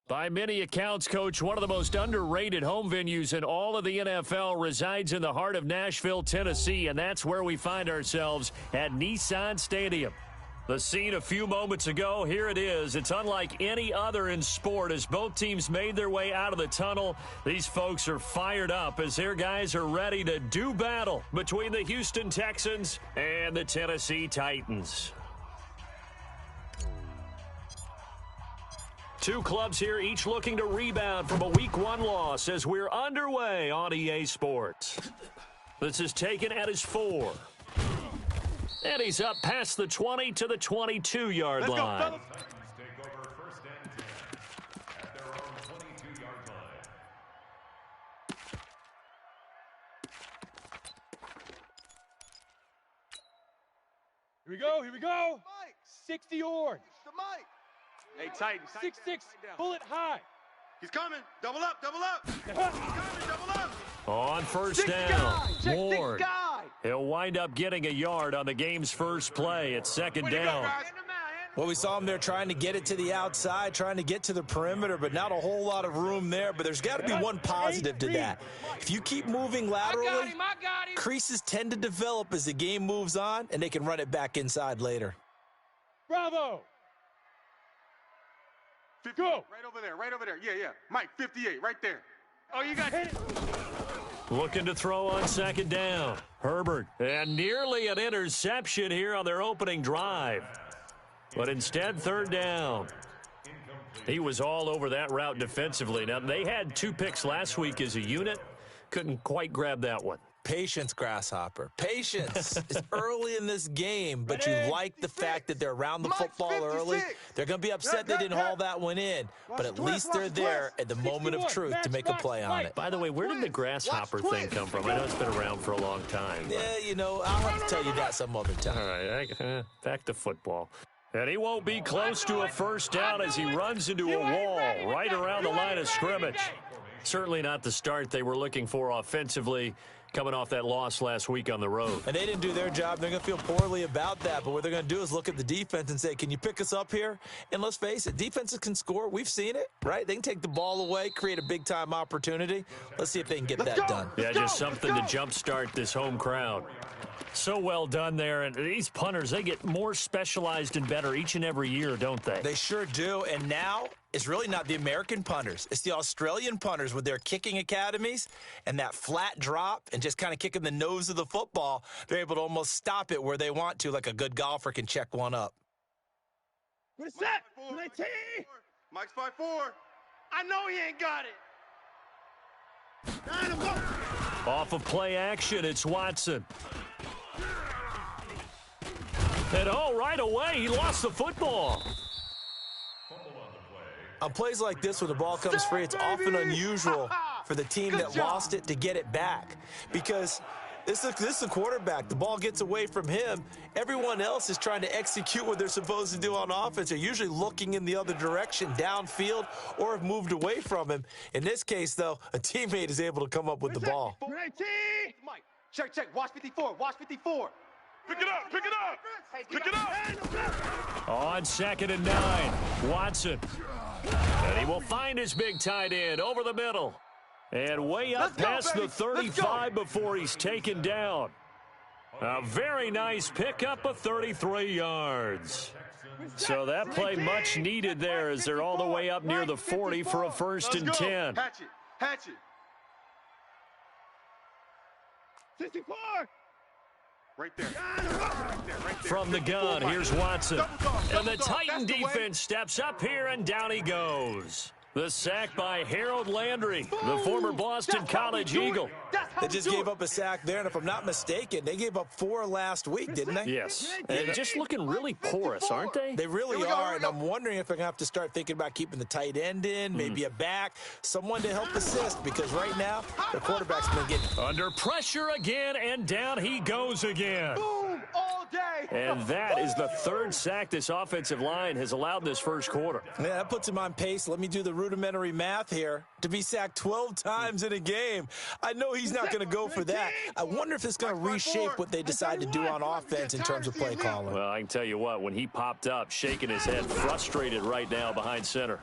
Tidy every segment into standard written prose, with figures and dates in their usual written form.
By many accounts, Coach, one of the most underrated home venues in all of the NFL resides in the heart of Nashville, Tennessee, and that's where we find ourselves at Nissan Stadium. The scene a few moments ago, here it is. It's unlike any other in sport as both teams made their way out of the tunnel. These folks are fired up as their guys are ready to do battle between the Houston Texans and the Tennessee Titans. Two clubs here, each looking to rebound from a Week 1 loss as we're underway on EA Sports. This is taken at his 4. And he's up past the 20 to the 22-yard line. Go, take over first and 10 at their own 22-yard line. Here we go. 60 yards. The mic. Hey, tight. 6-6, pull it high. He's coming. Double up. He's coming. Double up. On first down, Ward. He'll wind up getting a yard on the game's first play. It's second down. Well, we saw him there trying to get it to the outside, trying to get to the perimeter, but not a whole lot of room there. But there's got to be one positive to that. If you keep moving laterally, I got him. creases tend to develop as the game moves on, and they can run it back inside later. Bravo. Go. Right over there. Yeah. Mike, 58, right there. Oh, you got it. Looking to throw on second down. Herbert. And nearly an interception here on their opening drive. But instead, third down. He was all over that route defensively. Now, they had 2 picks last week as a unit. Couldn't quite grab that one. Patience, Grasshopper. Patience is early in this game, but you like the fact that they're around the football early. They're going to be upset they didn't haul that one in, but at least they're there at the moment of truth to make a play on it. By the way, where did the grasshopper thing come from? I know it's been around for a long time. But... Yeah, you know, I'll have to tell you that some other time. All right, back to football. And he won't be close to a first down as he runs into a wall right around the line of scrimmage. Certainly not the start they were looking for offensively, coming off that loss last week on the road. And they didn't do their job. They're going to feel poorly about that. But what they're going to do is look at the defense and say, can you pick us up here? And let's face it, defenses can score. We've seen it, right? They can take the ball away, create a big-time opportunity. Let's see if they can get that done. Yeah, just something to jumpstart this home crowd. So well done there. And these punters, they get more specialized and better each and every year, don't they? They sure do. And now it's really not the American punters. It's the Australian punters with their kicking academies and that flat drop and just kind of kicking the nose of the football. They're able to almost stop it where they want to, like a good golfer can check one up. What's that? Mike's 5-4. I know he ain't got it. Off of play action, it's Watson. And right away, he lost the football. On plays like this where the ball comes free, it's often unusual for the team that lost it to get it back because this is the quarterback. The ball gets away from him. Everyone else is trying to execute what they're supposed to do on offense. They're usually looking in the other direction, downfield, or have moved away from him. In this case, though, a teammate is able to come up with the ball. Mike, check. Watch 54. Pick it up. On 2nd and 9, Watson. And he will find his big tight end over the middle. And way up past the 35 before he's taken down. A very nice pickup of 33 yards. So that play much needed there as they're all the way up near the 40 for a 1st and 10. Hatch it. 64. Right there. From the gun, here's Watson. And the Titan defense steps up here, and down he goes. The sack by Harold Landry, the former Boston College Eagle. They just gave up a sack there, and if I'm not mistaken, they gave up 4 last week, didn't they? Yes. And just looking really porous, aren't they? They really are, and I'm wondering if they're going to have to start thinking about keeping the tight end in, maybe a back, someone to help assist, because right now, the quarterback's been getting... Under pressure again, and down he goes again. Boom! All day! And that is the 3rd sack this offensive line has allowed this first quarter. Yeah, that puts him on pace. Let me do the rudimentary math here. To be sacked 12 times in a game, I know he's not going to go for that. I wonder if it's going to reshape what they decide to do on offense in terms of play calling. Well, I can tell you what, when he popped up, shaking his head, frustrated right now behind center.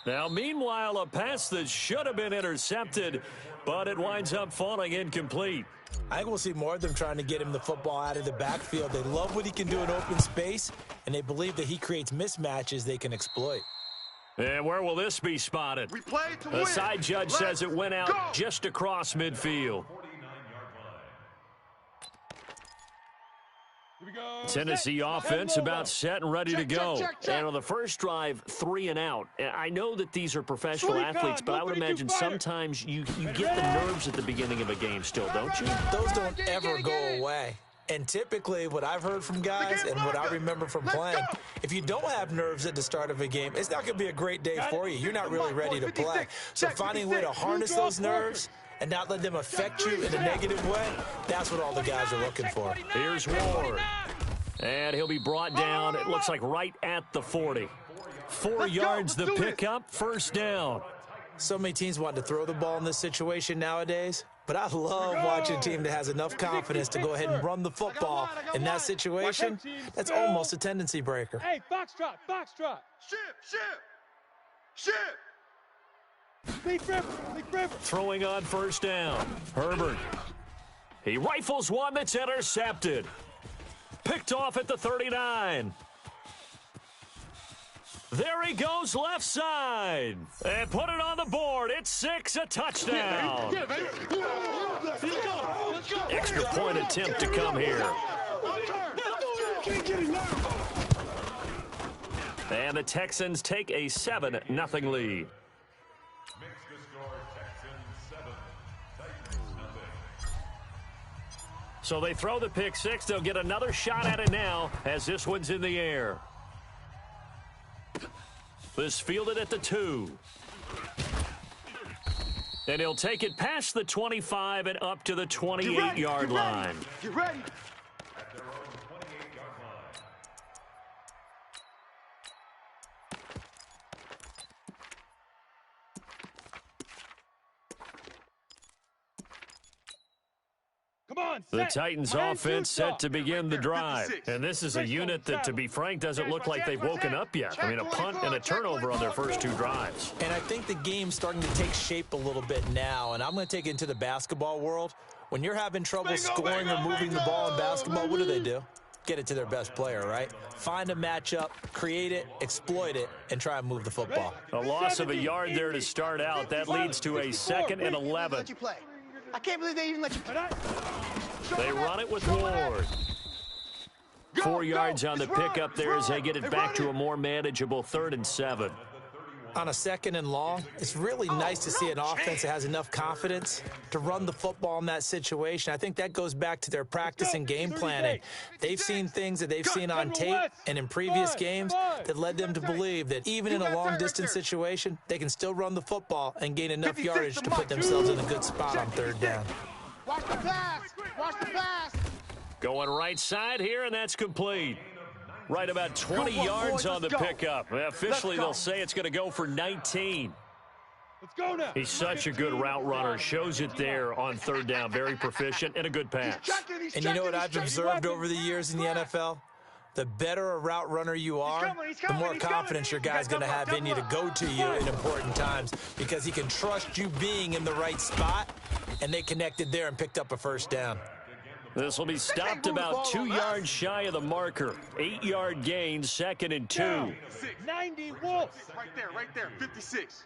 Now, meanwhile, a pass that should have been intercepted, but it winds up falling incomplete. I think we'll see more of them trying to get him the football out of the backfield. They love what he can do in open space, and they believe that he creates mismatches they can exploit. And where will this be spotted? We played to The win. side judge says it went out just across midfield. Here we go. Tennessee offense about set and ready to go. And on the first drive, 3 and out. I know that these are professional athletes, but I would imagine sometimes you get the nerves at the beginning of a game still, don't you? Those don't ever go away. And typically what I've heard from guys and what I remember from playing, if you don't have nerves at the start of a game, it's not going to be a great day for you. You're not really ready to play. So finding a way to harness those nerves and not let them affect you in a negative way, that's what all the guys are looking for. Here's Ward. And he'll be brought down, it looks like right at the 40. 4 yards the pickup, first down. So many teams want to throw the ball in this situation nowadays, but I love watching a team that has enough confidence to go ahead and run the football in that situation. That's almost a tendency breaker. Hey, foxtrot, foxtrot. Ship. Big river. Throwing on first down. Herbert. He rifles one that's intercepted. Picked off at the 39. There he goes left side. And put it on the board. It's 6, a touchdown. Extra point attempt to come here. And the Texans take a 7-0 lead. So they throw the pick 6. They'll get another shot at it now as this one's in the air. This fielded at the 2. And he'll take it past the 25 and up to the 28-yard line. Get ready. Come on, The Titans offense set to begin the drive. And this is a unit that, to be frank, doesn't look like they've woken up yet. I mean, a punt and a turnover on their first 2 drives. And I think the game's starting to take shape a little bit now, and I'm going to take it into the basketball world. When you're having trouble scoring or moving the ball in basketball, what do? Get it to their best player, right? Find a matchup, create it, exploit it, and try and move the football. A loss of a yard there to start out. That leads to a 2nd and 11. I can't believe they even let you play. They run it with Ward. 4 yards on the pickup there as they get it back to a more manageable 3rd and 7. On a 2nd and long, it's really nice to see an offense that has enough confidence to run the football in that situation. I think that goes back to their practice and game planning. They've seen things that they've seen on tape and in previous games that led them to believe that even in a long-distance situation, they can still run the football and gain enough yardage to put themselves in a good spot on 3rd down. Watch the pass. Watch the pass. Going right side here, and that's complete. Right about 20 yards on the pickup. Officially, they'll say it's going to go for 19. Let's go now. He's such a good route runner. Shows it there on 3rd down. Very proficient and a good pass. And you know what I've observed over the years in the NFL? The better a route runner you are, the more confidence your guy's going to have in you to go to you in important times because he can trust you being in the right spot, and they connected there and picked up a first down. This will be stopped about 2 yards shy of the marker. 8-yard gain, 2nd and 2. 90 Wolves. Right there, 56.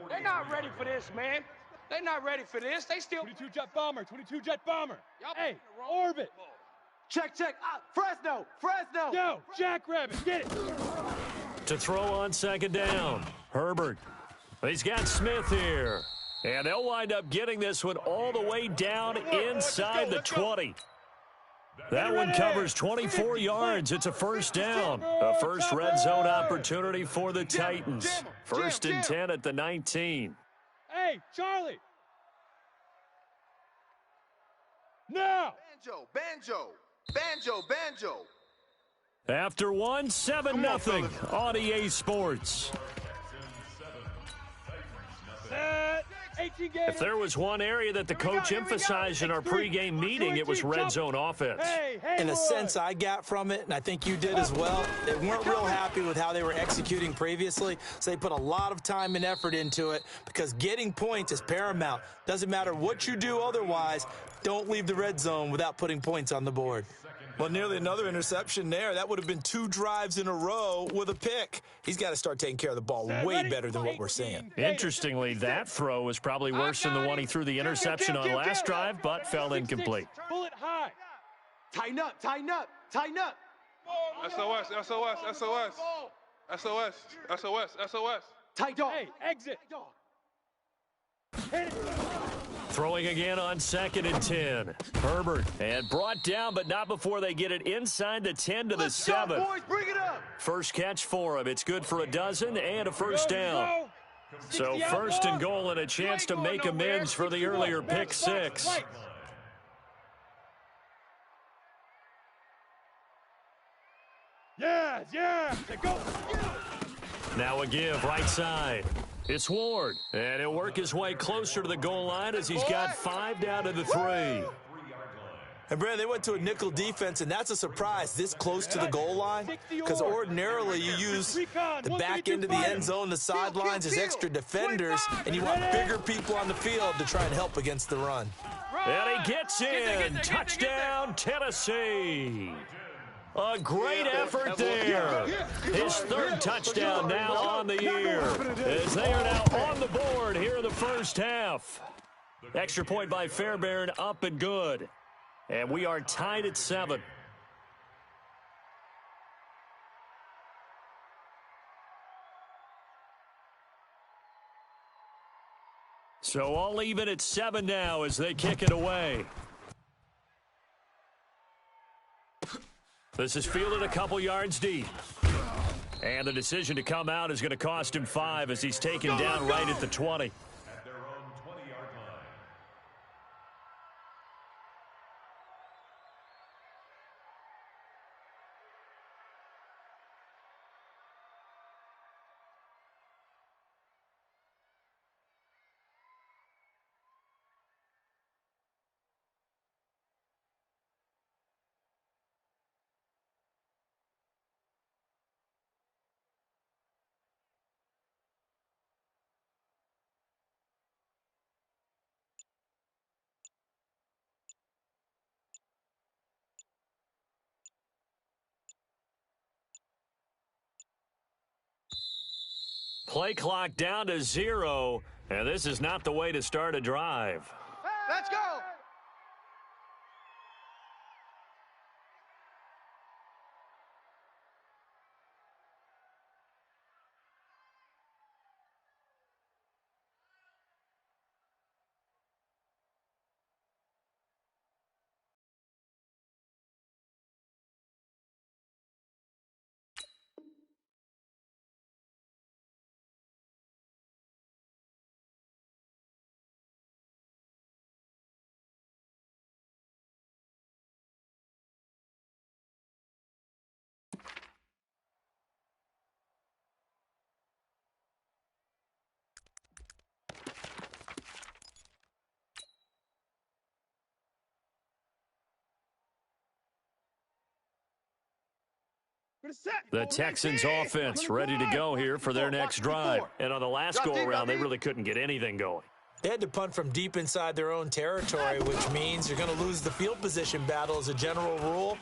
They're not ready for this, man. They're not ready for this. They still. 22 jet bomber. Hey, orbit. Check. Fresno. Yo, Jackrabbit, get it. To throw on 2nd down. Herbert. He's got Smith here. And they'll wind up getting this one all the way down inside the 20. That one covers 24 yards. It's a first down. A first red zone opportunity for the Titans. 1st and 10 at the 19. Hey, Charlie. Now. Banjo. After one, 7-0 on EA Sports. Set. If there was one area that the coach emphasized in our pregame meeting, it was red zone offense. In a sense I got from it, and I think you did as well, they weren't real happy with how they were executing previously, so they put a lot of time and effort into it because getting points is paramount. Doesn't matter what you do otherwise, don't leave the red zone without putting points on the board. Well, nearly another interception there. That would have been 2 drives in a row with a pick. He's got to start taking care of the ball way better than what we're seeing. Interestingly, that throw was probably worse than the one he threw the interception on last drive, but fell incomplete. Pull it high. Tighten up, tighten up, tighten up. SOS, SOS, SOS. SOS, SOS, SOS. Tight dog. Hey, exit. Hit it. Throwing again on 2nd and 10. Herbert, and brought down, but not before they get it inside the 10 to the 7. Boys, bring it up. First catch for him. It's good for a dozen and a first down. So 1st and goal and a chance to make amends for the earlier pick 6. Yeah. Go. Now a give, right side. It's Ward, and he'll work his way closer to the goal line as he's got 5 down to the 3. And, Brad, they went to a nickel defense, and that's a surprise this close to the goal line because ordinarily you use the back end of the end zone, the sidelines as extra defenders, and you want bigger people on the field to try and help against the run. And he gets in. Touchdown, Tennessee. A great effort there. His 3rd touchdown now on the year as they are now on the board here in the first half. Extra point by Fairbairn, up and good. And we are tied at 7. So all even at 7 now as they kick it away. This is fielded a couple yards deep. And the decision to come out is going to cost him 5 as he's taken down right at the 20. At their own 20-yard line. Play clock down to 0, and this is not the way to start a drive. Let's go. The Texans offense ready to go here for their next drive. And on the last go-around, they really couldn't get anything going. They had to punt from deep inside their own territory, which means you're going to lose the field position battle as a general rule.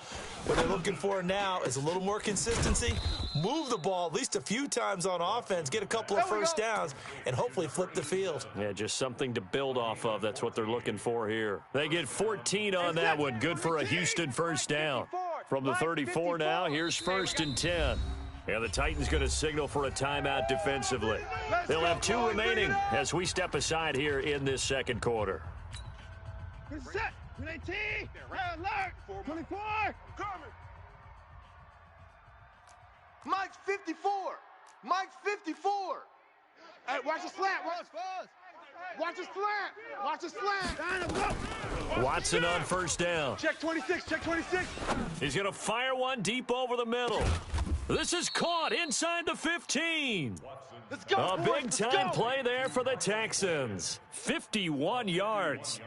What they're looking for now is a little more consistency, move the ball at least a few times on offense, get a couple of first downs, and hopefully flip the field. Yeah, just something to build off of. That's what they're looking for here. They get 14 on that one. Good for a Houston first down. From the 34 now, here's 1st and 10. And the Titans going to signal for a timeout defensively. They'll have 2 remaining as we step aside here in this second quarter. Set. 19. Red alert. 24. Coming. Mike's 54. Mike's 54. Hey, watch the slant. Watch the slant. Watch the slant. Watson on first down. Check 26. Check 26. He's going to fire one deep over the middle. This is caught inside the 15. Let's go, A boys. big-time play there for the Texans. 51 yards.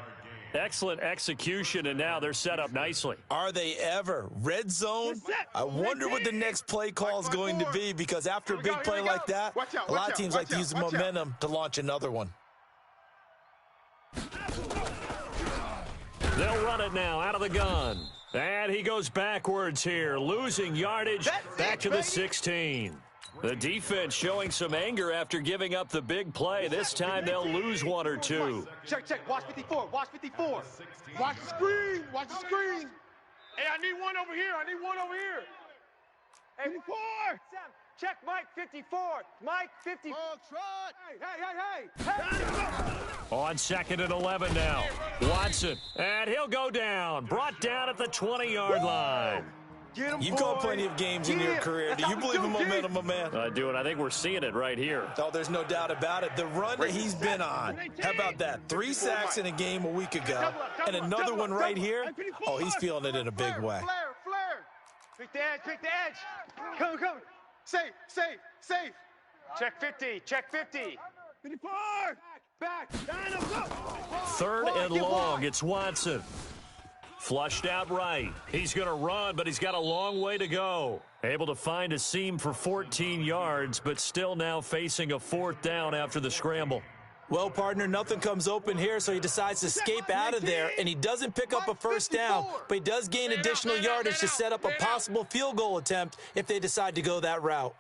Excellent execution, and now they're set up nicely. Are they ever? Red zone? I wonder what the next play call is going to be, because after a big play like that, a lot of teams like to use the momentum to launch another one. They'll run it now out of the gun. And he goes backwards here, losing yardage back to the 16. The defense showing some anger after giving up the big play. This time they'll lose one or two. Check. Watch 54. Watch 54. Watch the screen. Watch the screen. Hey, I need one over here. Hey, 54. Sam, check Mike 54. Mike 54. Hey. On 2nd and 11 now. Watson, and he'll go down. Brought down at the 20-yard line. You've called plenty of games in your career. Do you believe in momentum, my man? I do, and I think we're seeing it right here. Oh, there's no doubt about it. The run that he's been on, how about that? 3 sacks in a game a week ago, and another one right here. Oh, he's feeling it in a big way. Flare. Pick the edge. Come. Safe. Check 50. 54. Back. Third and long. It's Watson. Flushed out right. He's going to run, but he's got a long way to go. Able to find a seam for 14 yards, but still now facing a 4th down after the scramble. Well, partner, nothing comes open here, so he decides to escape out of there, and he doesn't pick up a first down, but he does gain additional yardage to set up a possible field goal attempt if they decide to go that route.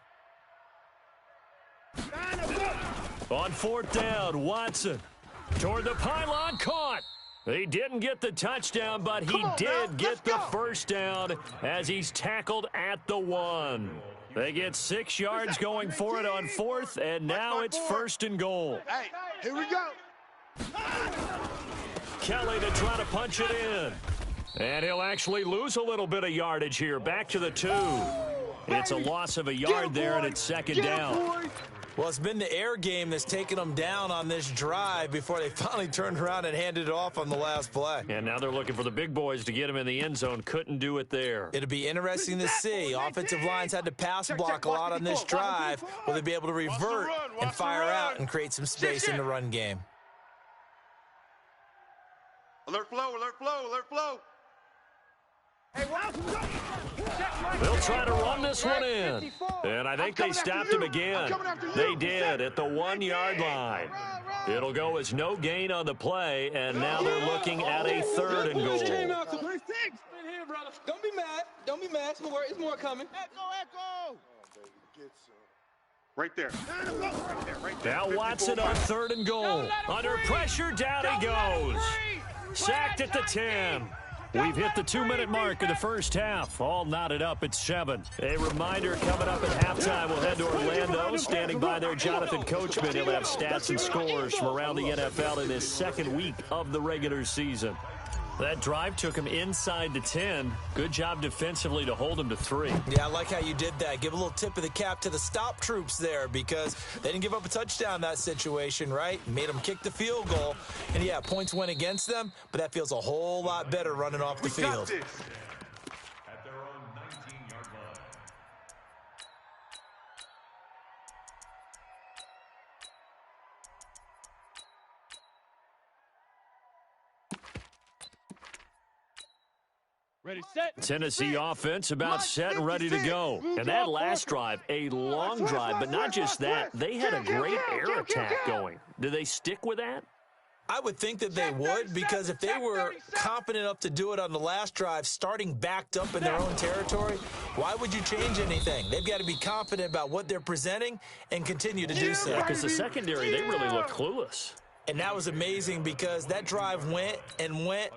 On 4th down, Watson toward the pylon, caught. He didn't get the touchdown, but he did get the first down as he's tackled at the 1. They get 6 yards going for it on 4th, and now it's 1st and goal. Hey, here we go. Kelly to try to punch it in. And he'll actually lose a little bit of yardage here, back to the 2. It's a loss of a yard there, and it's 2nd down. Well, it's been the air game that's taken them down on this drive before they finally turned around and handed it off on the last play. And now they're looking for the big boys to get him in the end zone. Couldn't do it there. It'll be interesting to see. Offensive lines had to pass block a lot on this drive. Will they be able to revert and fire out and create some space in the run game? Alert flow. They'll try to run this one in. And I think they stopped him again. They did at the 1-yard line. It'll go as no gain on the play, and now they're looking at a 3rd and goal. Don't be mad. It's more coming. Echo. Right there. Now Watson on 3rd and goal. Under pressure, down he goes. Sacked at the 10. We've hit the 2-minute mark of the first half. All knotted up at 7. A reminder coming up at halftime. We'll head to Orlando. Standing by there, Jonathan Coachman. He'll have stats and scores from around the NFL in his 2nd week of the regular season. That drive took him inside the 10. Good job defensively to hold him to 3. Yeah, I like how you did that. Give a little tip of the cap to the stop troops there, because they didn't give up a touchdown in that situation, right? Made them kick the field goal. And, yeah, points went against them, but that feels a whole lot better running off the field. At their own 19-yard line. Ready, set. Tennessee offense about set and ready to go. And that last drive, a long drive, but not just that. They had a great air attack going. Do they stick with that? I would think that they would, because if they were confident enough to do it on the last drive, starting backed up in their own territory, why would you change anything? They've got to be confident about what they're presenting and continue to do so. Because the secondary, they really look clueless. And that was amazing, because that drive went,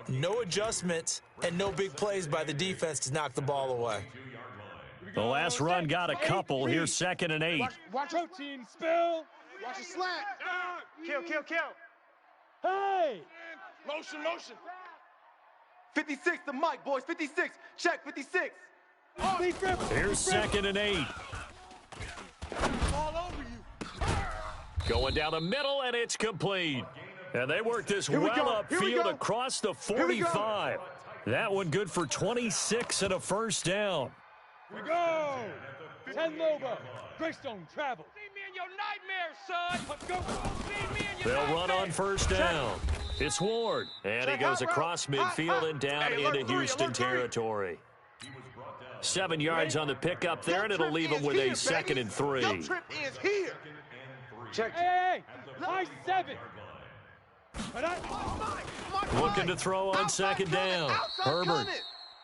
no adjustments, and no big plays by the defense to knock the ball away. The last run got a couple. Here's 2nd and 8. Watch protein spill. Watch the slant. Kill. Hey. Motion. 56 to Mike, boys. 56. Check 56. Here's 2nd and 8. All over you. Going down the middle, and it's complete. And they work this well upfield across the 45. That one good for 26 and a first down. Here we go. 10 Lobo. Greystone travel. See me and your nightmares, son. Let's go. Feed me and your They'll run nightmares. on first down. It's Ward, and he goes across midfield and down into Houston territory. 7 yards on the pickup there, and it'll leave him with a 2nd and 3. Your trip is here. Check. Hey, high 7. Looking to throw on 2nd down. Herbert.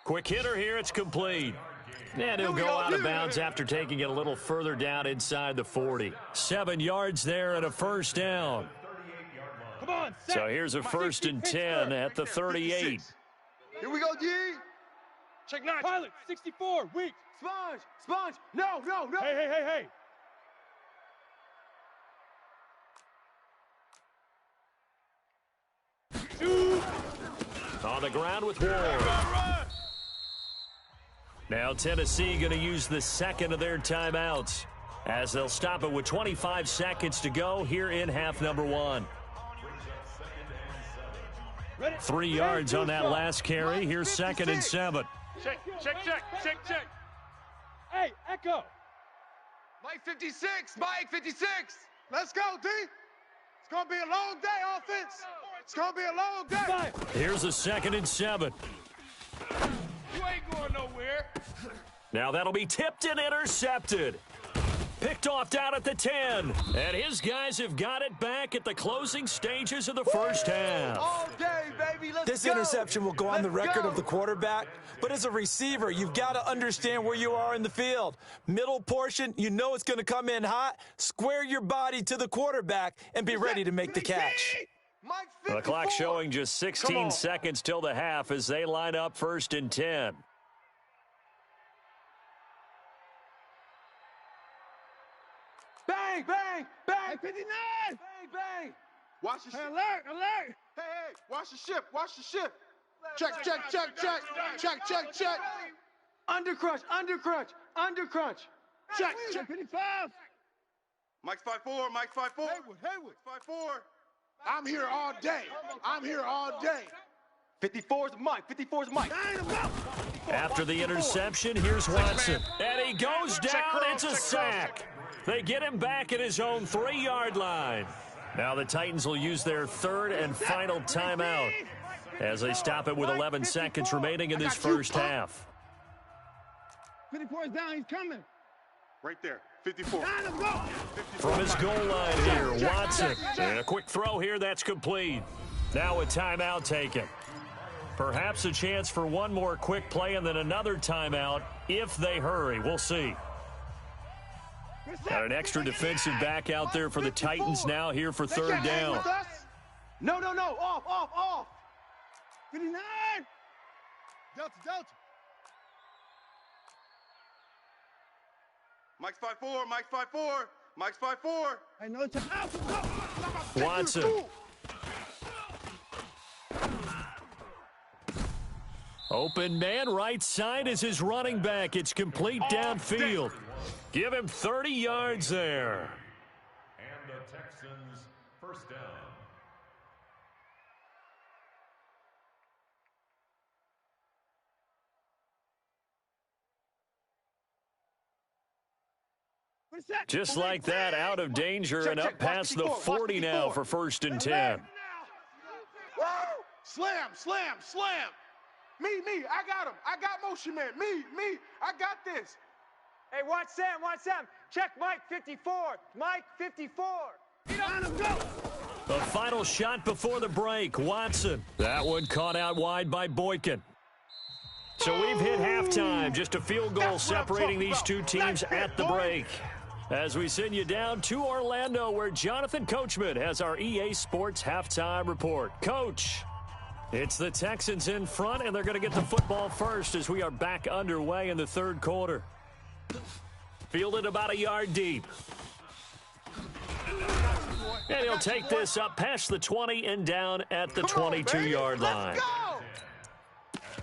Quick hitter here. It's complete. And he'll go out of bounds after taking it a little further down inside the 40. 7 yards there and a first down. Come on, So here's a 1st and 10 at the 38. Here we go, G. check 9. Pilot, 64, weak. Sponge. No. Hey. On the ground with Ward. Now Tennessee going to use the 2nd of their timeouts as they'll stop it with 25 seconds to go here in half number 1. 3 yards on that last carry. Here's 2nd and 7. Check. Hey, Echo. Mike 56. Mike 56. Let's go, D. It's going to be a long day, offense. It's going to be a long day. Here's a 2nd and 7. You ain't going nowhere. Now that'll be tipped and intercepted. Picked off down at the 10. And his guys have got it back at the closing stages of the first half. All day, baby. Let's This go. interception will go on the Let's record go. of the quarterback, but as a receiver, you've got to understand where you are in the field. Middle portion, you know it's going to come in hot. Square your body to the quarterback and be ready to make the catch. Mike The 54. clock showing just 16 seconds till the half as they line up 1st and 10. Bang. 59. Bang. Watch the ship. Alert. Hey. Watch the ship. Check. Undercrunch. Check. 55. Mike's 5'4", Mike's 5'4". Haywood. 5'4". I'm here all day. 54's Mike. After the interception, here's Watson. And he goes down. It's a sack. They get him back at his own 3-yard line. Now the Titans will use their 3rd and final timeout as they stop it with 11 seconds remaining in this first half. 54 is down. He's coming. Right there, 54. Let's go. From his goal line here, Watson. And a quick throw here, that's complete. Now a timeout taken. Perhaps a chance for one more quick play and then another timeout if they hurry. We'll see. Got an extra defensive back out there for the Titans now here for 3rd down. No. Off. 59. Delta. Mike's 5'4", Mike's 5'4". I know it's out. Watson. Open man right side is his running back. It's complete downfield. Give him 30 yards there. And the Texans first down. Just like that, out of danger and up past the 40 now for 1st and 10. Slam. Me. I got him. I got motion man. Me. I got this. Hey, watch Sam. Check Mike 54. Mike 54. The final shot before the break, Watson. That one caught out wide by Boykin. So we've hit halftime. Just a field goal separating these two teams at the break. As we send you down to Orlando, where Jonathan Coachman has our EA Sports halftime report. Coach, it's the Texans in front, and they're going to get the football first as we are back underway in the 3rd quarter. Fielded about a yard deep. And he'll take this up past the 20 and down at the 22-yard line. At their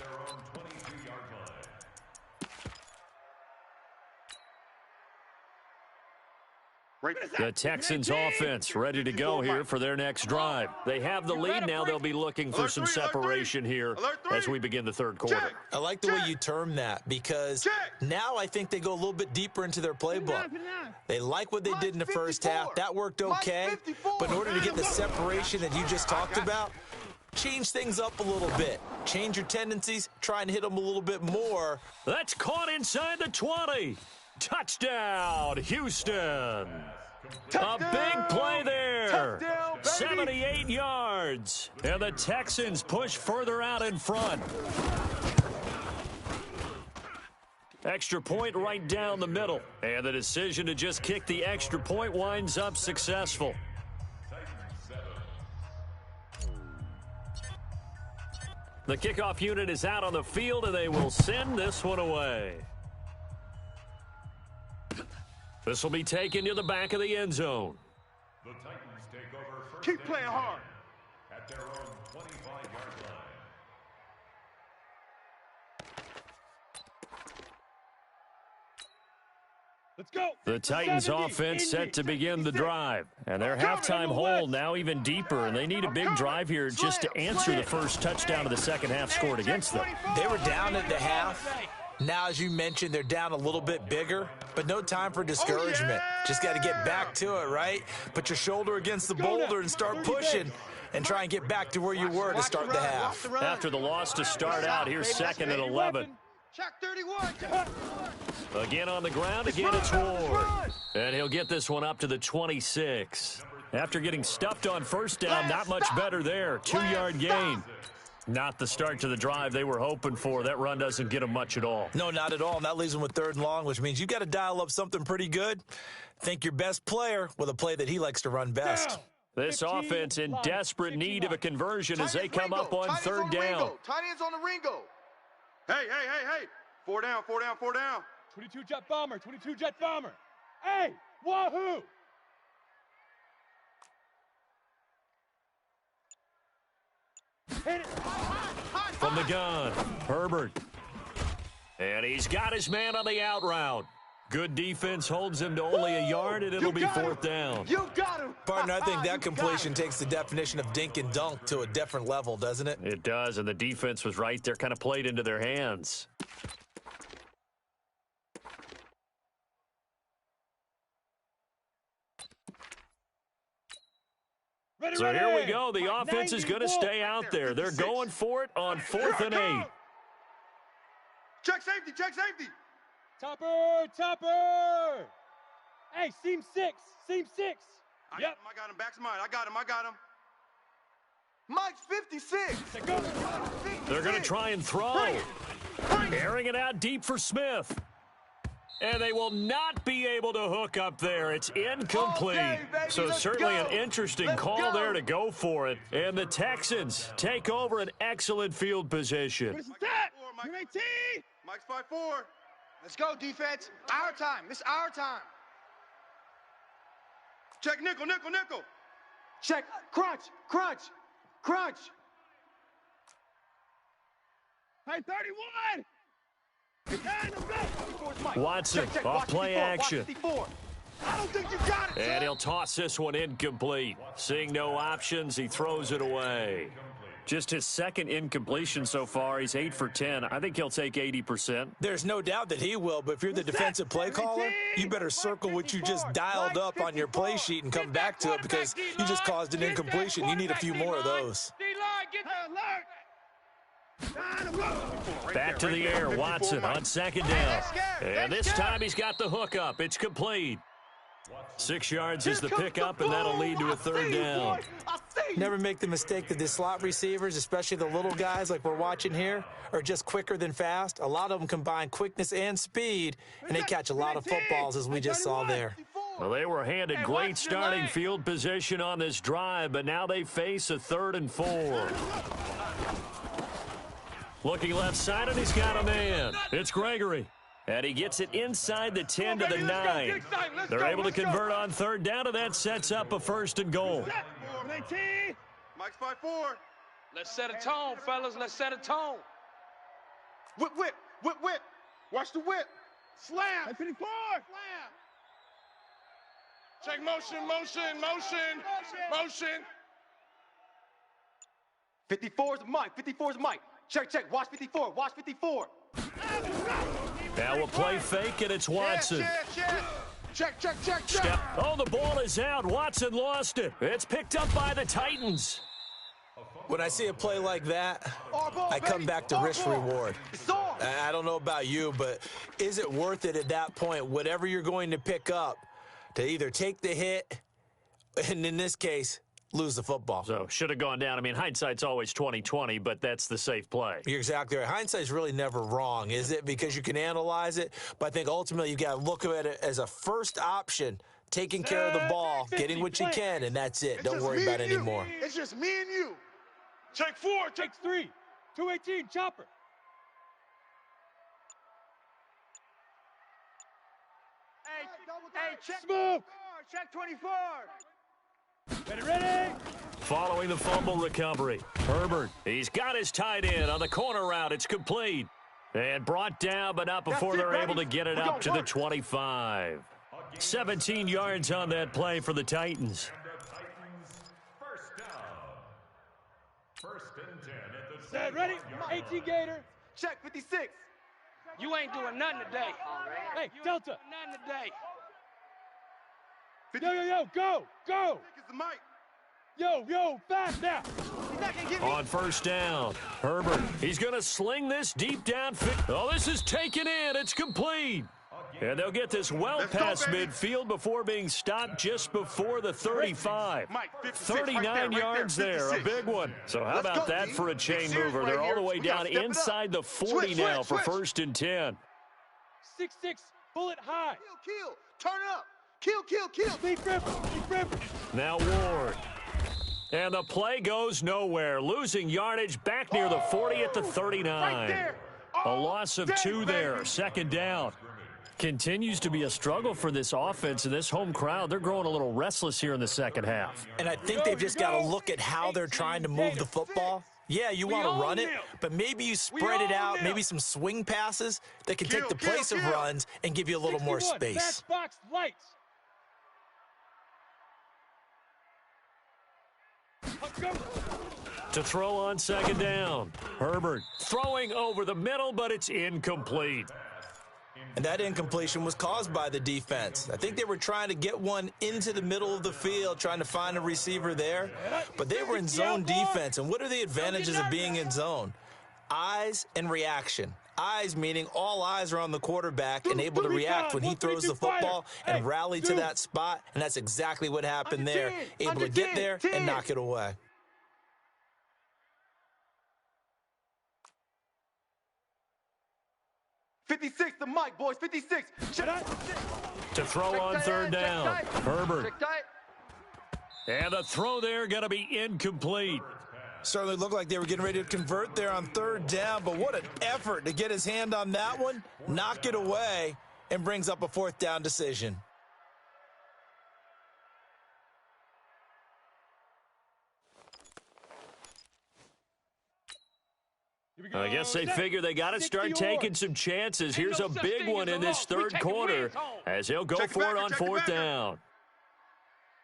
own 22-yard line. The Texans offense ready to go here for their next drive. They have the lead now. They'll be looking for some separation here as we begin the third quarter. I like the way you term that because now I think they go a little bit deeper into their playbook. They like what they did in the first half. That worked okay. But in order to get the separation that you just talked about, change things up a little bit. Change your tendencies. Try and hit them a little bit more. That's caught inside the 20. Touchdown, Houston. A big play there. 78 yards. And the Texans push further out in front. Extra point right down the middle. And the decision to just kick the extra point winds up successful. The kickoff unit is out on the field, and they will send this one away. This will be taken to the back of the end zone. The Titans take over first. Keep playing hard. At their own 25-yard line. Let's go. The Titans offense set to begin the drive. And their halftime hole now even deeper, and they need a big drive here just to answer the first touchdown of the second half scored against them. They were down at the half. Now, as you mentioned, they're down a little bit bigger, but no time for discouragement. Just got to get back to it, right? Put your shoulder against the boulder and start pushing and try and get back to where you were to start the half. After the loss to start out, here's second and 11. Check 31. Again on the ground, again it's Ward. And he'll get this one up to the 26. After getting stuffed on first down, not much better there. 2-yard gain. Not the start to the drive they were hoping for. That run doesn't get them much at all. No, not at all. And that leaves them with third and long, which means you got to dial up something pretty good. Think your best player with a play that he likes to run best. This offense in desperate need of a conversion as they come up on third down. Tight ends on the Ringo. Hey. 4 down. 22 jet bomber. 22 jet bomber. Hey, wahoo! Hit it. From the gun, Herbert. And he's got his man on the out route. Good defense holds him to only a yard, and it'll be fourth down. You got him. Partner, I think that completion takes the definition of dink and dunk to a different level, doesn't it? It does, and the defense was right there, kind of played into their hands. So here we go. The offense is going to stay out there. They're going for it on 4th and 8. Check safety. Topper. Hey, seam 6. Yep. I got him. Back's mine. I got him. Mike's 56. They're going to try and throw. Airing it out deep for Smith. And they will not be able to hook up there. It's incomplete. So certainly an interesting call there to go for it. And the Texans take over an excellent field position. Mike's 5-4. Let's go, defense. Our time. This is our time. Check nickel. Check. Crunch. Hey, 31. Watson off play action. I don't think you got it, And he'll toss this one incomplete. Seeing no options, he throws it away. Just his second incompletion so far. He's 8 for 10. I think he'll take 80%. There's no doubt that he will, but if you're the defensive play caller, you better circle what you just dialed up on your play sheet and come back to it because you just caused an incompletion. You need a few more of those. Back to the air, Watson on second down. And this time he's got the hook up. It's complete. 6 yards is the pickup, and that'll lead to a third down. Never make the mistake that the slot receivers, especially the little guys like we're watching here, are just quicker than fast. A lot of them combine quickness and speed, and they catch a lot of footballs, as we just saw there. Well, they were handed great starting field position on this drive, but now they face a 3rd and 4. Looking left side, and he's got a man. It's Gregory. And he gets it inside the 10 to the 9. They're able to convert on third down, and that sets up a 1st and goal. Mike's 5-4. Let's set a tone, fellas. Let's set a tone. Whip. Watch the whip. Slam. 54. Check motion, motion, motion, motion. 54 is Mike. 54 is Mike. Check, check. Watch 54. Watch 54. Now we'll play fake, and it's Watson. Check. Step. Oh, the ball is out. Watson lost it. It's picked up by the Titans. When I see a play like that, I come back to risk-reward. I don't know about you, but is it worth it at that point, whatever you're going to pick up, to either take the hit, and in this case, lose the football? So, should have gone down. I mean, hindsight's always 20/20, but that's the safe play. You're exactly right. Hindsight's really never wrong, is it? Because you can analyze it, but I think ultimately you got to look at it as a first option, taking care of the ball, getting what you can, and that's it. Don't worry about it anymore. It's just me and you. Check 4, check Takes 3. 218, chopper. Hey, check. Smoke. Check 24. Ready. Following the fumble recovery, Herbert, he's got his tight end on the corner route. It's complete. And brought down, but not before they're able to get it up to the 25. 17 yards on that play for the Titans. First down. First and 10 at the Set, ready. 18 Gator. Check 56. You ain't doing nothing today. Hey, Delta. Nothing today. Yo, go. It's the Mike. Yo, fast now. He's not gonna get me. On first down, Herbert, he's going to sling this deep down. Oh, this is taken in. It's complete. And they'll get this well Let's go, past baby. midfield before being stopped just before the 35. Mike, 56, 39 right there, yards there, a 56. big one. So how Let's about go, that D. for a Big chain series mover? right They're all here. the way We gotta down step it inside the up. 40 Switch, now switch, for switch. first and 10. 6-6, bullet high. Kill. Turn up. Kill. Deep river. Now Ward. And the play goes nowhere, losing yardage back near the 40 at the 39. Right there. A loss of 2 there, baby. second down. Continues to be a struggle for this offense and this home crowd. They're growing a little restless here in the second half. And I think they've just got to look at how they're trying to move the football. Yeah, you want to run it, but maybe you spread it out, maybe some swing passes that can take the place of runs and give you a little more 61, space. Matchbox lights. To throw on second down, Herbert throwing over the middle, but it's incomplete. And that incompletion was caused by the defense. I think they were trying to get one into the middle of the field, trying to find a receiver there, but they were in zone defense. And what are the advantages of being in zone? Eyes and reaction. Eyes meaning all eyes are on the quarterback and able to react when he throws the football and rally to that spot, and that's exactly what happened there. Able to get there and knock it away. $56 to Mike, boys. 56. To throw on third down, Herbert. And the throw there going to be incomplete. Certainly looked like they were getting ready to convert there on third down, but what an effort to get his hand on that one, knock it away, and brings up a fourth down decision. I guess they figure they got to start taking some chances. Here's a big one in this third quarter as he'll go for it on fourth down.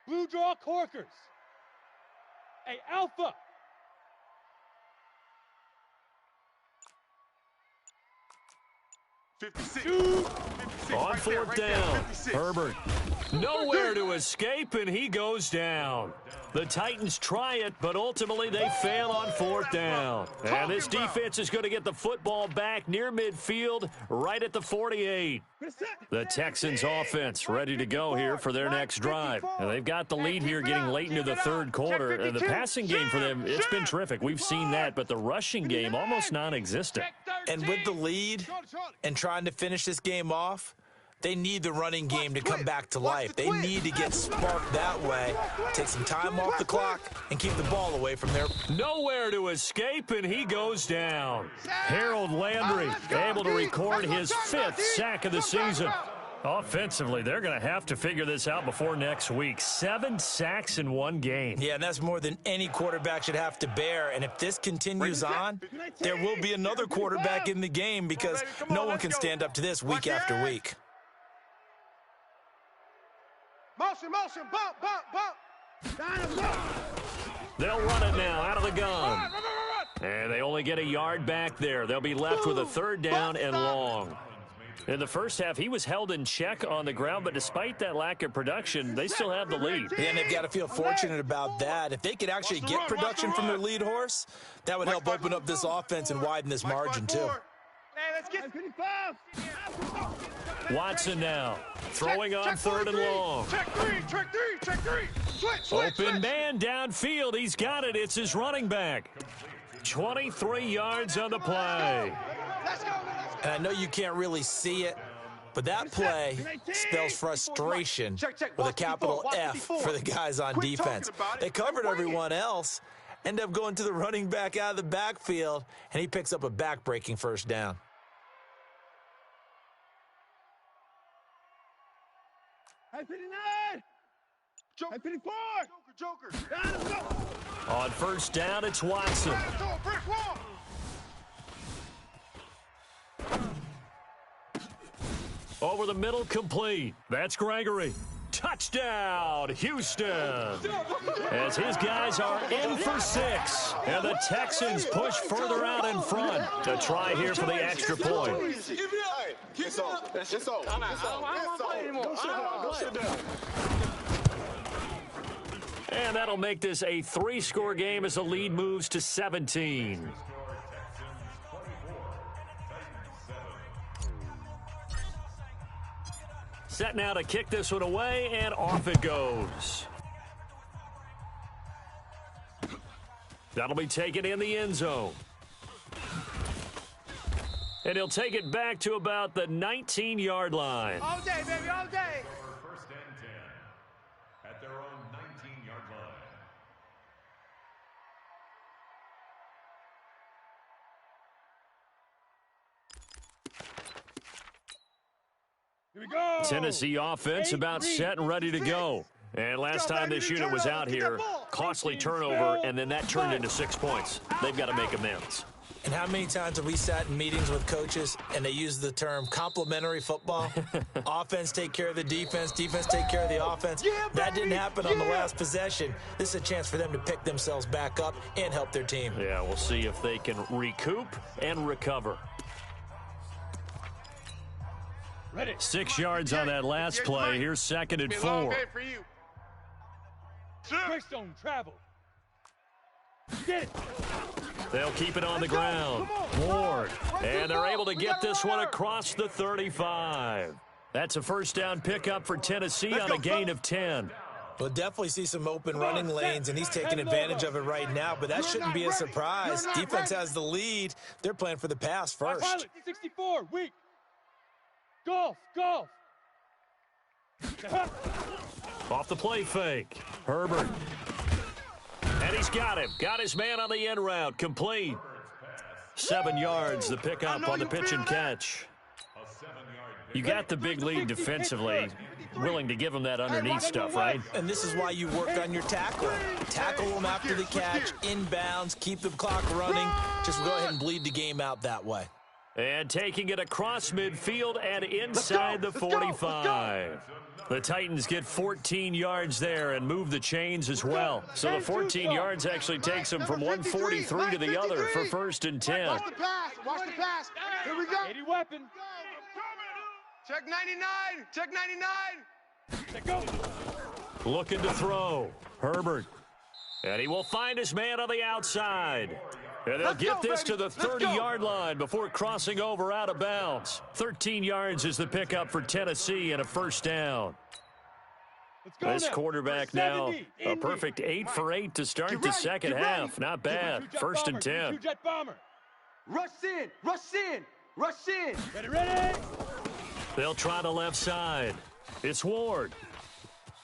Blue draw corkers. Hey, Alpha. On fourth down, Herbert nowhere to escape, and he goes down. The Titans try it, but ultimately they fail on fourth down. And this defense is going to get the football back near midfield, right at the 48. The Texans offense ready to go here for their next drive. And they've got the lead here getting late into the third quarter. The passing game for them, it's been terrific. We've seen that, but the rushing game almost non-existent. And with the lead and trying to finish this game off, they need the running game to come back to life. They need to get sparked that way, take some time off the clock, and keep the ball away from there. Nowhere to escape, and he goes down. Harold Landry able to record his 5th sack of the season. Offensively, they're going to have to figure this out before next week. 7 sacks in one game. Yeah, and that's more than any quarterback should have to bear. And if this continues on, there will be another quarterback in the game because no one can stand up to this week after week. Motion, motion, bump, bump, bump. Down and bump. They'll run it now out of the gun. And they only get a yard back there. They'll be left with a third down and long. In the first half, he was held in check on the ground, but despite that lack of production, they still have the lead. And they've got to feel fortunate about that. If they could actually get production from their lead horse, that would help open up this offense and widen this margin too. Hey, let's get 55. Watson now throwing on third and long. Check three, check three, check three. Switch, Open man downfield. He's got it. It's his running back. 23 yards on the play. Let's go. And I know you can't really see it, but that play spells frustration with a capital F for the guys on defense. They covered everyone else, end up going to the running back out of the backfield, and he picks up a back-breaking first down. High 59. High 54. Joker. On first down, it's Watson. Over the middle, complete. That's Gregory. Touchdown, Houston. As his guys are in for 6. And the Texans push further out in front to try here for the extra point. It's over. It's over. And that'll make this a 3-score game as the lead moves to 17. Set now to kick this one away, and off it goes. That'll be taken in the end zone. And he'll take it back to about the 19-yard line. All day, baby, all day. First and 10 at their own 19-yard line. Here we go. Tennessee offense about set and ready to go. And last time this unit was out here, costly turnover, and then that turned into 6 points. They've got to make amends. And how many times have we sat in meetings with coaches and they use the term complementary football? Offense take care of the defense, defense take care of the offense. That didn't happen on the last possession. This is a chance for them to pick themselves back up and help their team. Yeah, we'll see if they can recoup and recover. 6 yards on that last play. Here's 2nd and 4. Greystone travel. Get it. They'll keep it on the ground. Ward. And they're able to get this one across the 35. That's a first down pickup for Tennessee on a gain of 10. We'll definitely see some open running lanes, and he's taking advantage of it right now, but that shouldn't be a surprise. Defense has the lead. They're playing for the pass first. 64, weak. Golf, golf. Off the play fake. Herbert. And he's got him. Got his man on the end route. Complete. 7 yards, the pickup on the pitch and catch. You got the big lead defensively. Willing to give him that underneath stuff, right? And this is why you work on your tackle. Tackle them after the catch, inbounds, keep the clock running. Just go ahead and bleed the game out that way. And taking it across midfield and inside the 45. The Titans get 14 yards there and move the chains as well. So the 14 yards actually takes them from 143 to the other for 1st and 10. Watch the pass. Watch the pass. Here we go. 80 weapon. Check 99. Check 99. Let go. Looking to throw. Herbert. And he will find his man on the outside. And they'll get this to the 30-yard line before crossing over out of bounds. 13 yards is the pickup for Tennessee and a first down. This quarterback now, a perfect 8 for 8 to start the second half. Not bad. 1st and 10. Jet bomber. Rush in, rush in, rush in. Ready, ready. They'll try the left side. It's Ward.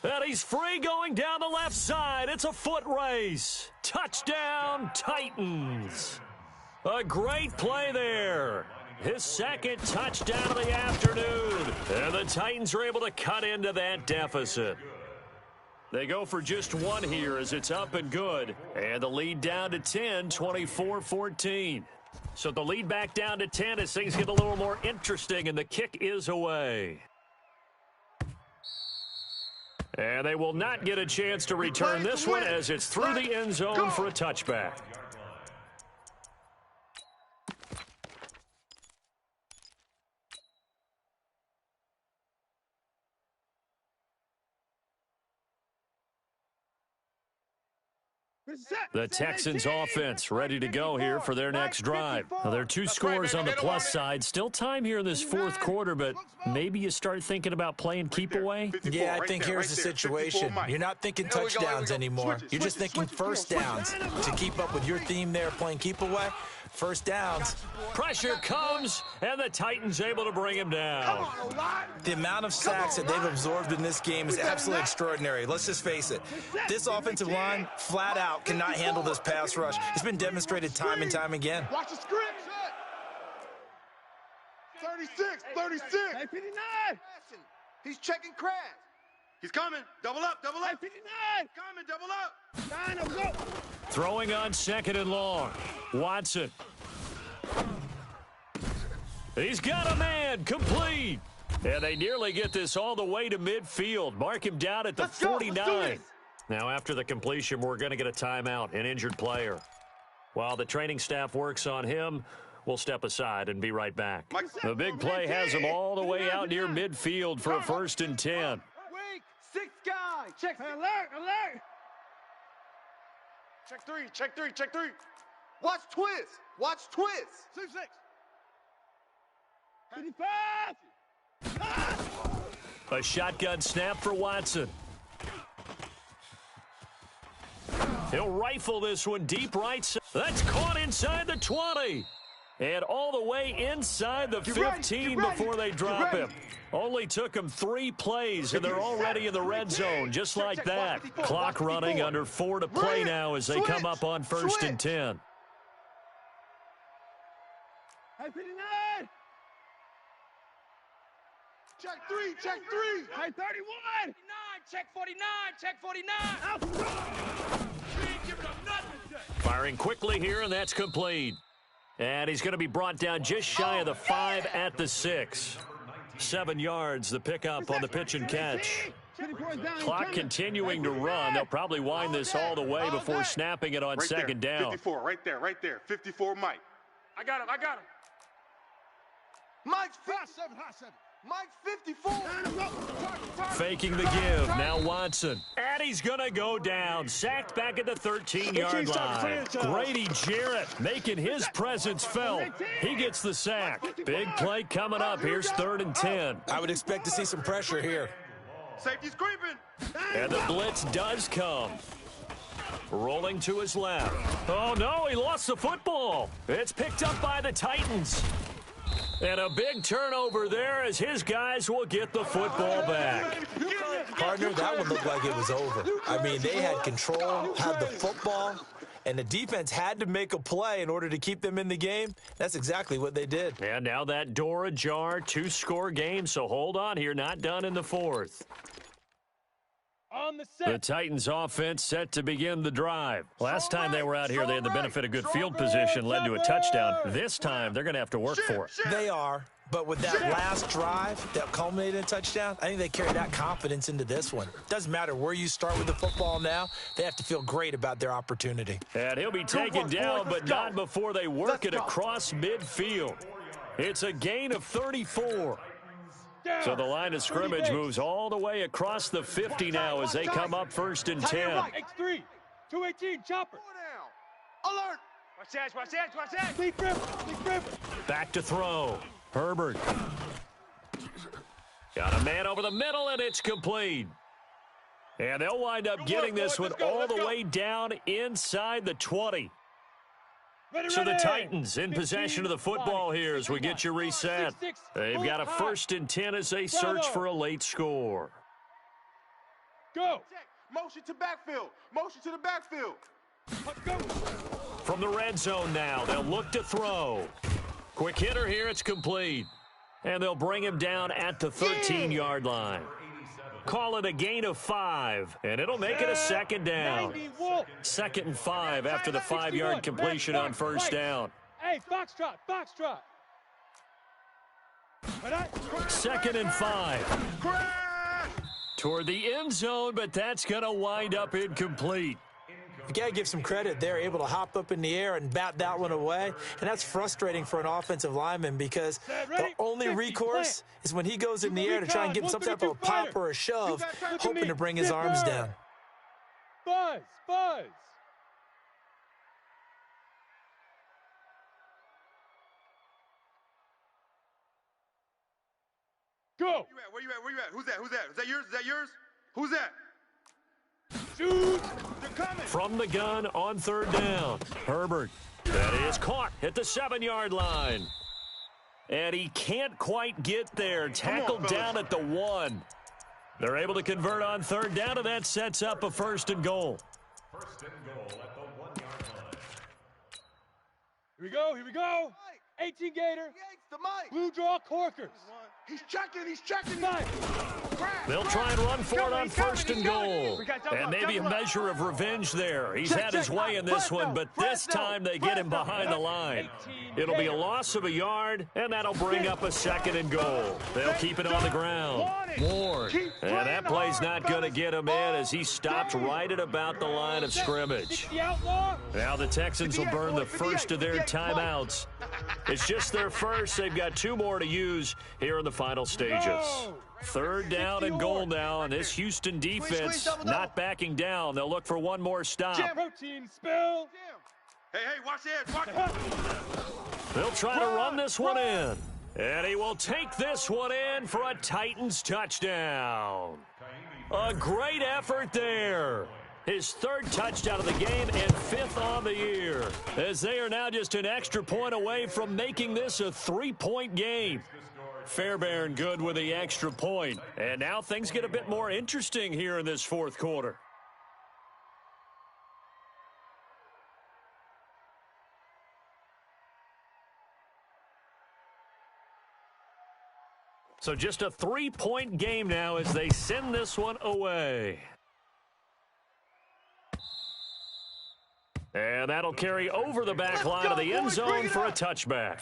And he's free going down the left side. It's a foot race. Touchdown, Titans. A great play there. His 2nd touchdown of the afternoon. And the Titans are able to cut into that deficit. They go for just 1 here as it's up and good. And the lead down to 10, 24-14. So the lead back down to 10 as things get a little more interesting, and the kick is away. And they will not get a chance to return this one as it's through the end zone for a touchback. The Texans offense ready to go here for their next drive. Now, there are two scores on the plus side. Still time here in this fourth quarter, but maybe you start thinking about playing keep away? Yeah, I think here's the situation. You're not thinking touchdowns anymore. You're just thinking first downs. To keep up with your theme there, playing keep away, first downs. Pressure comes, and the Titans able to bring him down. The amount of sacks that they've absorbed in this game is absolutely extraordinary. Let's just face it. This offensive line, flat out, cannot handle this pass rush. It's been demonstrated time and time again. Watch the script. 36, 36. 59. He's checking Crash. He's coming. Double up, double up. 59. Coming, double up. 9, let's go. Throwing on second and long. Watson. He's got a man, complete. And they nearly get this all the way to midfield. Mark him down at the 49. Now, after the completion, we're going to get a timeout, an injured player. While the training staff works on him, we'll step aside and be right back. The big play has him all the way out near midfield for a 1st and 10. Wait, 6 guy. Check. Alert, alert. Check 3, check 3, check 3. Watch twist. Watch twist. 6, 6. 55. A shotgun snap for Watson. He'll rifle this one deep right side. That's caught inside the 20. And all the way inside the 15 before they drop him. Only took him 3 plays, and they're already in the red zone, just like that. Clock running, under 4 to play now as they come up on 1st and 10. 59. Check 3, check 3. Hey, 31. 49, check 49, check 49. Firing quickly here, and that's complete. And he's going to be brought down just shy of the 5 at the 6. 7 yards, the pickup on the pitch and catch. Clock continuing to run. They'll probably wind this all the way before snapping it on Right second there. down. 54, right there, right there. 54, Mike. I got him, I got him. Mike's Hot 7, hot 7. Mike 54. Faking the give. Now Watson. And he's going to go down. Sacked back at the 13-yard line. Grady Jarrett making his presence felt. He gets the sack. Big play coming up. Here's 3rd and 10. I would expect to see some pressure here. Safety's creeping. And the blitz does come. Rolling to his left. Oh, no, he lost the football. It's picked up by the Titans. And a big turnover there as his guys will get the football back. Partner, that one looked like it was over. I mean, they had control, had the football, and the defense had to make a play in order to keep them in the game. That's exactly what they did. And now that door ajar, 2-score game, so hold on here, not done in the 4th. On the The set. Titans offense set to begin the drive. Last time they were out here, they had the benefit of good field position, led to a touchdown. This time, they're going to have to work for it. They are, but with that last drive that culminated in a touchdown, I think they carry that confidence into this one. Doesn't matter where you start with the football now, they have to feel great about their opportunity. And he'll be taken down, but not before they work it across midfield. It's a gain of 34. So the line of scrimmage moves all the way across the 50 now as they come up 1st and 10. X3. 218, chopper. Alert. Watch that, watch that, watch that. Big grip, big grip. Back to throw. Herbert. Got a man over the middle, and it's complete. And they'll wind up getting this one all the way down inside the 20. So the Titans in possession of the football here as we get you reset. They've got a 1st and 10 as they search for a late score. Go. Motion to backfield. Motion to the backfield. Let's go. From the red zone now, they'll look to throw. Quick hitter here, it's complete. And they'll bring him down at the 13-yard line. Call it a gain of 5, and it'll make it a 2nd down. 2nd and 5 after the 5-yard completion on 1st down. Hey, foxtrot, foxtrot. 2nd and 5. toward the end zone, but that's going to wind up incomplete. You got to give some credit. They're able to hop up in the air and bat that one away, and that's frustrating for an offensive lineman because the only recourse is when he goes in the air to try and give some type of a pop or a shove, hoping to bring his arms down. Buzz, buzz. Go. Where you at? Where you at? Who's that? Who's that? Is that yours? Is that yours? Who's that? Shoot. They're coming. From the gun on third down, Herbert. That is caught at the 7-yard line. And he can't quite get there. Tackled down at the 1. They're able to convert on third down, and that sets up a 1st and goal. 1st and goal at the 1-yard line. Here we go. Here we go. 18 Gator. The mic. Blue draw corkers. He's checking. He's checking. Mike. They'll try and run for it on 1st and goal. And maybe a measure of revenge there. He's had his way in this one, but this time they get him behind the line. It'll be a loss of a yard, and that'll bring up a 2nd and goal. They'll keep it on the ground. Ward. And that play's not going to get him in as he stopped right at about the line of scrimmage. Now the Texans will burn the first of their timeouts. It's just their first. They've got 2 more to use here in the final stages. 3rd down and goal now, and this Houston defense not backing down. They'll look for one more stop. Protein spill. Hey, watch the edge. Watch it. They'll try to run this one in. And he will take this one in for a Titans touchdown. A great effort there. His 3rd touchdown of the game and 5th on the year, as they are now just an extra point away from making this a 3-point game. Fairbairn good with the extra point. And now things get a bit more interesting here in this 4th quarter. So just a 3-point game now as they send this one away. And that'll carry over the back line of the end zone for a touchback.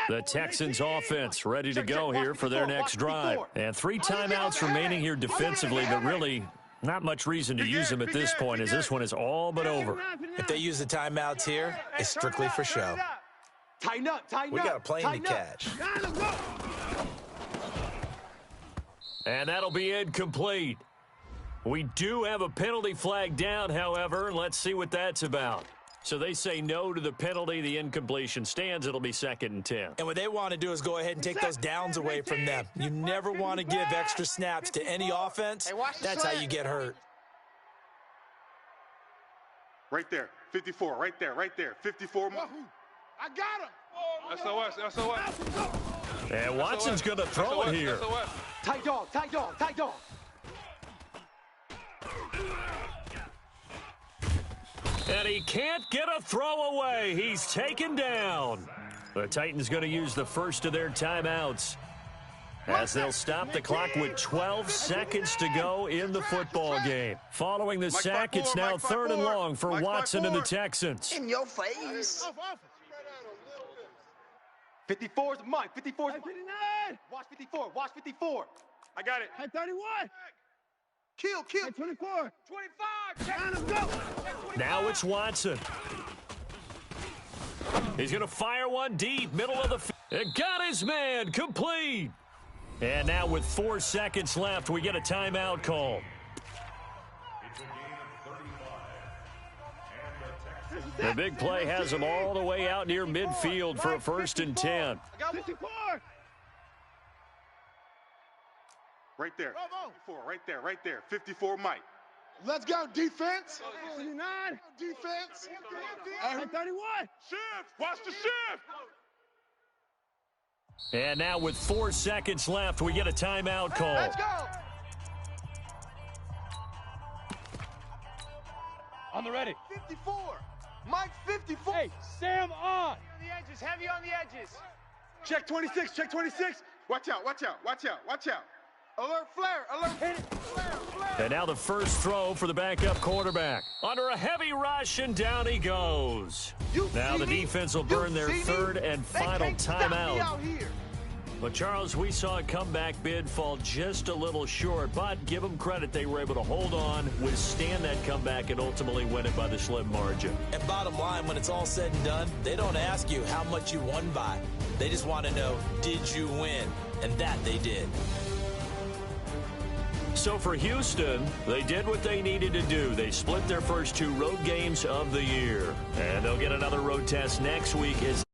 The Texans offense ready to go here for their next drive. And 3 timeouts remaining here defensively, but really not much reason to use them at this point as this one is all but over. If they use the timeouts here, it's strictly for show. Tighten up. We got a plane to catch. And that'll be incomplete. We do have a penalty flag down, however. Let's see what that's about. So they say no to the penalty. The incompletion stands. It'll be 2nd and 10. And what they want to do is go ahead and take those downs away from them. You never want to give extra snaps to any offense. That's how you get hurt. Right there. 54. Right there. 54. I got him. SOS. And Watson's going to throw it here. Tight dog. And he can't get a throw away. He's taken down. The Titans going to use the first of their timeouts as they'll stop the clock with 12 seconds to go in the football game. Following the sack, it's now 3rd and long for Watson and the Texans. In your face. 54's Mike. 54's 59. Watch 54. I got it. 31. Kill. 24. 25. Now it's Watson. He's going to fire one deep, middle of the field. It got his man, complete. And now with 4 seconds left, we get a timeout call. The big play has them all the way out near midfield for a 1st and 10. 54. Right there. 54. Right there. 54 Mike. Let's go, defense. 59. Defense. 31. Shift. Watch the shift. And now with 4 seconds left, we get a timeout call. Let's go. On the ready. 54. Mike 54. Hey, Sam on. On the edges. Heavy on the edges. Check 26. Watch out, watch out, watch out, watch out. Alert flare, alert. Hit it. Flare, flare. And now the first throw for the backup quarterback. Under a heavy rush, and down he goes. Now the defense will burn their third and final timeout. But, Charles, we saw a comeback bid fall just a little short, but give them credit. They were able to hold on, withstand that comeback, and ultimately win it by the slim margin. And bottom line, when it's all said and done, they don't ask you how much you won by. They just want to know, did you win? And that they did. So for Houston, they did what they needed to do. They split their first 2 road games of the year. And they'll get another road test next week as